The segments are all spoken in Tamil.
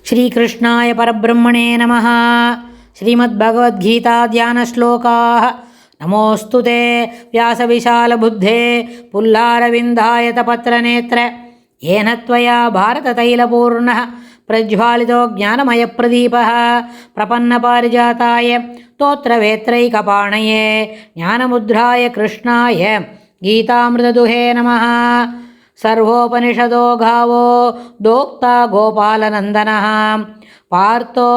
श्रीकृष्णाय परब्रह्मणे नमः। श्रीमद्भगवद्गीता ध्यानश्लोकाः। नमोऽस्तु ते व्यासविशालबुद्धे पुल्लारविन्दायतपत्रनेत्र येन त्वया भारततैलपूर्णः प्रज्वालितो ज्ञानमयप्रदीपः प्रपन्नपारिजाताय स्तोत्रवेत्रैकपाणये ज्ञानमुद्राय कृष्णाय गीतामृतदुहे नमः। सर्वोपनिषदो गावो दोक्ता गोपालनन्दनः पार्थो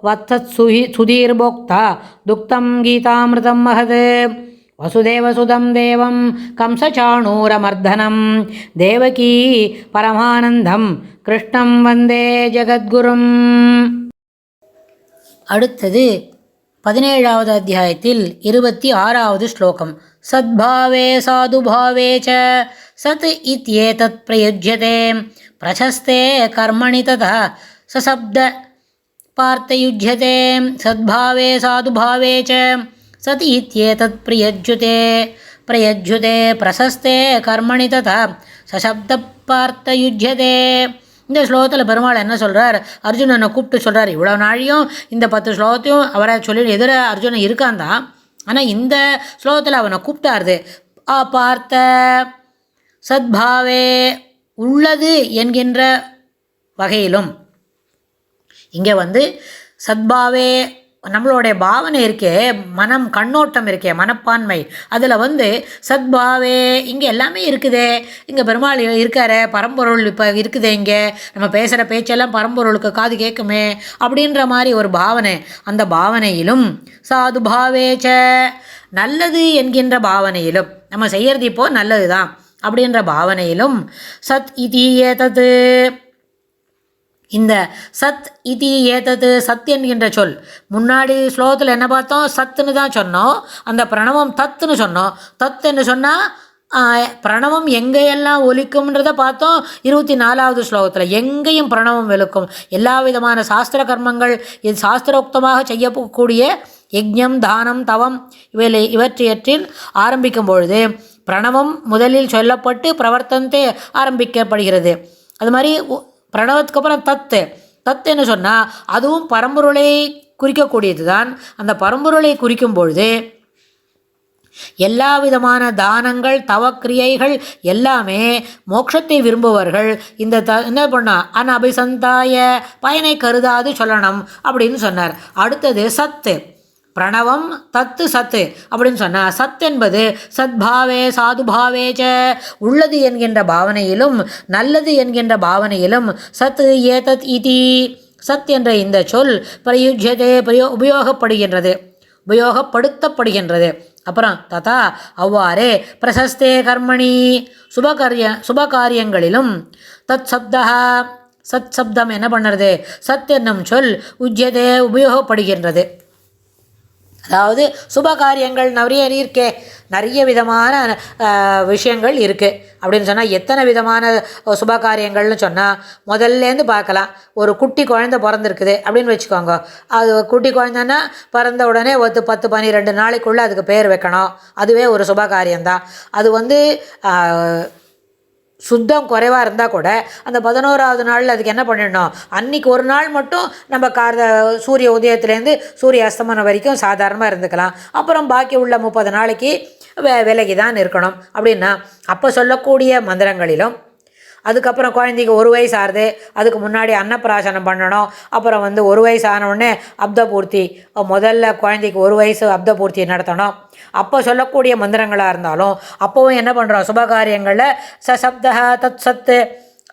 वत्सत्सुधीर्भोक्ता दुक्तं गीतामृतं महत्। वसुदेवसुतं देवं कंसचाणूरमर्दनं देवकी परमानन्दं कृष्णं वन्दे ஜகத்குரும். அடுத்தது 17வது அத்தியாயத்தில் 26வது ஸ்லோகம். சத்பாவே சாதுபாவே ச சத் இத்யேதத் பிரயுஜ்யதே பிரசஸ்தே கர்மணி ததா சசப்த பார்த்தயுஜ்யதே. சத்பாவே சாதுபாவே ச சத் இத்யேதத் பிரயுஜ்யதே பிரசஸ்தே கர்மணி ததா சசப்த பார்த்தயுஜ்யதே. இந்த ஸ்லோகத்தில் பெருமாள் என்ன சொல்கிறார்? அர்ஜுனனை கூப்பிட்டு சொல்கிறார். இவ்வளோ நாளையும் இந்த 10 ஸ்லோகத்தையும் அவரை சொல்லி எதிர அர்ஜுனன் இருக்கான் தான். ஆனால் இந்த ஸ்லோகத்தில் அவனை கூப்பிட்டாருது. பார்த்த சத்பாவே உள்ளது என்கின்ற வகையிலும் இங்கே சத்பாவே நம்மளுடைய பாவனை இருக்கே, மனம் கண்ணோட்டம் இருக்கே, மனப்பான்மை, அதில் சத்பாவே இங்கே எல்லாமே இருக்குதே. இங்கே பெருமாள் இருக்கார, பரம்பொருள் இப்போ இருக்குதே, இங்கே நம்ம பேசுகிற பேச்செல்லாம் பரம்பொருளுக்கு காது கேட்குமே அப்படின்ற மாதிரி ஒரு பாவனை. அந்த பாவனையிலும் சாதுபாவேச்ச நல்லது என்கின்ற பாவனையிலும், நம்ம செய்கிறது இப்போது நல்லது தான் அப்படின்ற பாவனையிலும் சத் இதி ஏதது, இந்த சத் இதி ஏதது சத் என்கின்ற சொல் முன்னாடி ஸ்லோகத்தில் என்ன பார்த்தோம்? சத்துன்னு தான் சொன்னோம். அந்த பிரணவம் தத்துன்னு சொன்னோம். தத்துன்னு சொன்னால் பிரணவம் எங்கேயெல்லாம் ஒலிக்கும்ன்றதை பார்த்தோம் 24வது ஸ்லோகத்தில். எங்கேயும் பிரணவம் ஒலிக்கும். எல்லா விதமான சாஸ்திர கர்மங்கள் இது சாஸ்திரோக்தமாக செய்யக்கூடிய யஜ்ஞம் தானம் தவம் இவற்றையற்றில் ஆரம்பிக்கும் பொழுது பிரணவம் முதலில் சொல்லப்பட்டு பிரவர்த்தனத்தை ஆரம்பிக்கப்படுகிறது. அது மாதிரி பிரணவத்துக்கு அப்புறம் தத்துன்னு சொன்னால் அதுவும் பரம்பொருளை குறிக்கக்கூடியது தான். அந்த பரம்பொருளை குறிக்கும் பொழுது எல்லா விதமான தானங்கள் தவக்கிரியைகள் எல்லாமே மோட்சத்தை விரும்புவர்கள் இந்த என்ன பண்ணால் அனபிசந்தாய பயனை கருதாது சொல்லணும் அப்படின்னு சொன்னார். அடுத்தது சத்து பிரணவம் தத்து சத்து அப்படின்னு சொன்னால் சத் என்பது சத்பாவே சாதுபாவேச்ச உள்ளது என்கின்ற பாவனையிலும் நல்லது என்கின்ற பாவனையிலும் சத் ஏதத் இதி சத் என்ற இந்த சொல் பிரயுஜ்யதே உபயோகப்படுத்தப்படுகின்றது. அப்புறம் ததா அவ்வாறே பிரசஸ்தே கர்மணி சுபகாரியங்களிலும் தத் சப்தா சத் சப்தம் என்ன பண்ணுறது? சத் என்னும் சொல் உஜ்யதே உபயோகப்படுகின்றது. அதாவது சுபகாரியங்கள் நிறைய விதமான விஷயங்கள் இருக்குது அப்படின்னு சொன்னால் எத்தனை விதமான சுபகாரியங்கள்னு சொன்னால் முதல்லேருந்து பார்க்கலாம். ஒரு குட்டி குழந்தை பிறந்திருக்குது அப்படின்னு வச்சுக்கோங்க. அது குட்டி குழந்தைன்னா பிறந்த உடனே 10-12 நாளைக்குள்ளே அதுக்கு பேர் வைக்கணும். அதுவே ஒரு சுபகாரியம்தான். அது சுத்தம் குறைவாக இருந்தால் கூட அந்த 11வது நாளில் அதுக்கு என்ன பண்ணிடணும்? அன்றைக்கி ஒரு நாள் மட்டும் நம்ம சூரிய உதயத்துலேருந்து சூரிய அஸ்தமனம் வரைக்கும் சாதாரணமாக இருந்துக்கலாம். அப்புறம் பாக்கி உள்ள 30 நாளைக்கு விலகி தான் இருக்கணும். அப்படின்னா அப்போ சொல்லக்கூடிய மந்திரங்களிலும் அதுக்கப்புறம் குழந்தைக்கு 1 வயசு ஆகுது, அதுக்கு முன்னாடி அன்னப்பிராசனம் பண்ணணும். அப்புறம் 1 வயசு ஆனவுடனே அப்தபூர்த்தி, முதல்ல குழந்தைக்கு 1 வயசு அப்தபூர்த்தி நடத்தணும். அப்போ சொல்லக்கூடிய மந்திரங்களாக இருந்தாலும் அப்போவும் என்ன பண்ணுறோம்? சுபகாரியங்களில் சப்தா தத் சத்து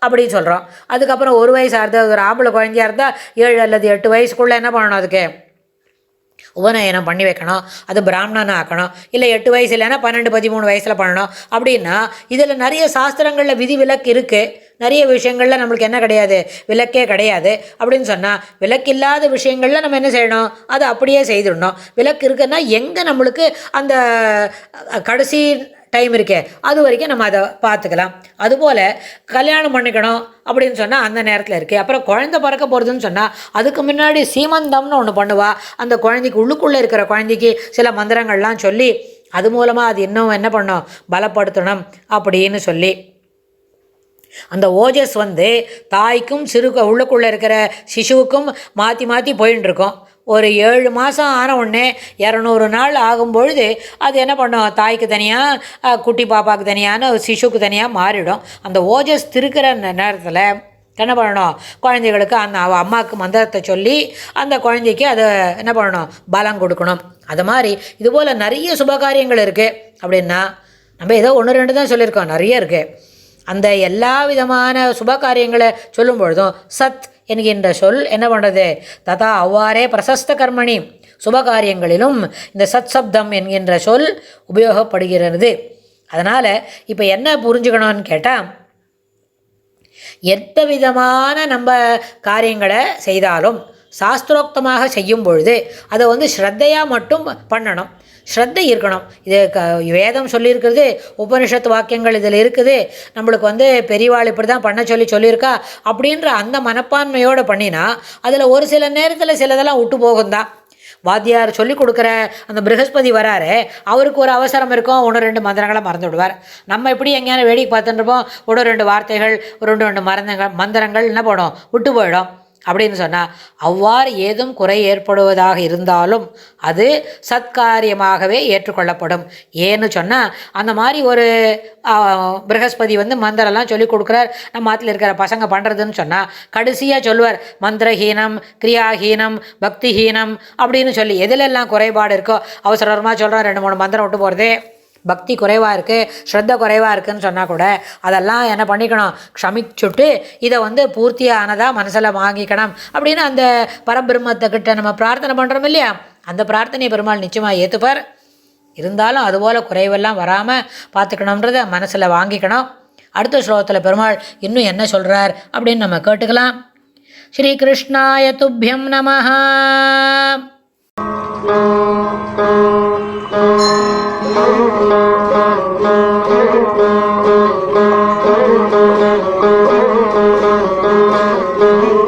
அப்படின்னு சொல்கிறோம். அதுக்கப்புறம் 1 வயசு ஆகுது, ஒரு ஆம்பளை குழந்தையாக இருந்தால் 7 அல்லது 8 வயசுக்குள்ளே என்ன பண்ணணும்? அதுக்கு உபநயனம் பண்ணி வைக்கணும். அது பிராமணனை ஆக்கணும். இல்லை 8 வயசு இல்லைன்னா 12-13 வயசில் பண்ணணும். அப்படின்னா இதில் நிறைய சாஸ்திரங்களில் விதி விலக்கு இருக்குது. நிறைய விஷயங்களில் நம்மளுக்கு என்ன கிடையாது? விலக்கே கிடையாது. அப்படின்னு சொன்னால் விலக்கில்லாத விஷயங்களில் நம்ம என்ன செய்யணும்? அதை அப்படியே செய்துடணும். விலக்கு இருக்குன்னா எங்கே நம்மளுக்கு அந்த கடைசி டைம் இருக்கே அது வரைக்கும் நம்ம அதை பார்த்துக்கலாம். அதுபோல் கல்யாணம் பண்ணிக்கணும் அப்படின்னு சொன்னால் அந்த நேரத்தில் இருக்குது. அப்புறம் குழந்தை பிறக்க போகிறதுன்னு சொன்னால் அதுக்கு முன்னாடி சீமந்தம்னு ஒன்று பண்ணுவா. அந்த குழந்தைக்கு உள்ளுக்குள்ளே இருக்கிற குழந்தைக்கு சில மந்திரங்கள்லாம் சொல்லி அது மூலமாக அது இன்னும் என்ன பண்ணணும்? பலப்படுத்தணும் அப்படின்னு சொல்லி அந்த ஓஜஸ் வந்து தாய்க்கும் உள்ளுக்குள்ளே இருக்கிற சிசுவுக்கும் மாற்றி மாற்றி போயின்னு இருக்கும். ஒரு 7 மாதம் ஆன உடனே 200 நாள் ஆகும்பொழுது அது என்ன பண்ணும், தாய்க்கு தனியாக, குட்டி பாப்பாவுக்கு தனியான, சிசுவுக்கு தனியாக மாறிடும். அந்த ஓஜஸ் திருக்கிற நேரத்தில் என்ன பண்ணணும், குழந்தைகளுக்கு அந்த அம்மாவுக்கு மந்திரத்தை சொல்லி அந்த குழந்தைக்கு அதை என்ன பண்ணணும், பலம் கொடுக்கணும். அது மாதிரி இதுபோல் நிறைய சுபகாரியங்கள் இருக்குது. அப்படின்னா நம்ம ஏதோ 1-2 தான் சொல்லியிருக்கோம், நிறைய இருக்குது. அந்த எல்லா விதமான சுபகாரியங்களை சொல்லும் பொழுதும் சத் என்கின்ற சொல் என்ன பண்ணுறது, ததா அவ்வாறே பிரசஸ்த கர்மணி சுபகாரியங்களிலும் இந்த சத் சப்தம் என்கின்ற சொல் உபயோகப்படுகிறது. அதனால் இப்போ என்ன புரிஞ்சுக்கணும்னு கேட்டால், எந்த விதமான நம்ம காரியங்களை செய்தாலும் சாஸ்திரோக்தமாக செய்யும் பொழுது அதை வந்து ஸ்ரத்தையாக மட்டும் பண்ணணும், ஸ்ரத்தை இருக்கணும். இது வேதம் சொல்லியிருக்கிறது, உபனிஷத்து வாக்கியங்கள் இதில் இருக்குது, நம்மளுக்கு வந்து பெரியவாள் இப்படி தான் பண்ண சொல்லியிருக்கா அப்படின்ற அந்த மனப்பான்மையோடு பண்ணினா அதில் ஒரு சில நேரத்தில் சிலதெல்லாம் விட்டு போகும் தான். வாத்தியார் சொல்லிக் கொடுக்குற அந்த ப்ரஹஸ்பதி வராரு, அவருக்கு ஒரு அவசரம் இருக்கும், 1-2 மந்திரங்களை மறந்து விடுவார். நம்ம எப்படி எங்கேயான வேடிக்கை பார்த்துட்டுருப்போம், 1-2 வார்த்தைகள், 2 மந்திரங்கள் என்ன போடும், விட்டு போயிடும். அப்படின்னு சொன்னால் அவ்வாறு ஏதும் குறை ஏற்படுவதாக இருந்தாலும் அது சத்காரியமாகவே ஏற்றுக்கொள்ளப்படும். ஏன்னு சொன்னால் அந்த மாதிரி ஒரு ப்ரஹஸ்பதி வந்து மந்திரம்லாம் சொல்லி கொடுக்குறார், நம்ம மாட்டில் இருக்கிற பசங்க பண்ணுறதுன்னு சொன்னால் கடைசியாக சொல்லுவார் மந்திரஹீனம், கிரியாஹீனம், பக்திஹீனம் அப்படின்னு சொல்லி எதிலெல்லாம் குறைபாடு இருக்கோ அவசரமாக சொல்கிறோம். 2-3 மந்திரம் விட்டு போகிறதே, பக்தி குறைவாக இருக்குது, ஸ்ரத்த குறைவாக இருக்குதுன்னு சொன்னால் கூட அதெல்லாம் என்ன பண்ணிக்கணும், க்ஷமிச்சுட்டு இதை வந்து பூர்த்தியானதாக மனசில் வாங்கிக்கணும் அப்படின்னு அந்த பரபிரம்மத்துக்கிட்ட நம்ம பிரார்த்தனை பண்ணுறோம் இல்லையா, அந்த பிரார்த்தனை பெருமாள் நிச்சயமாக ஏற்றுப்பார். இருந்தாலும் அதுபோல் குறைவெல்லாம் வராமல் பார்த்துக்கணுன்றதை மனசில் வாங்கிக்கணும். அடுத்த ஸ்லோகத்தில் பெருமாள் இன்னும் என்ன சொல்கிறார் அப்படின்னு நம்ம கேட்டுக்கலாம். ஸ்ரீ கிருஷ்ணாய துப்யம் நமஹ. Thank you.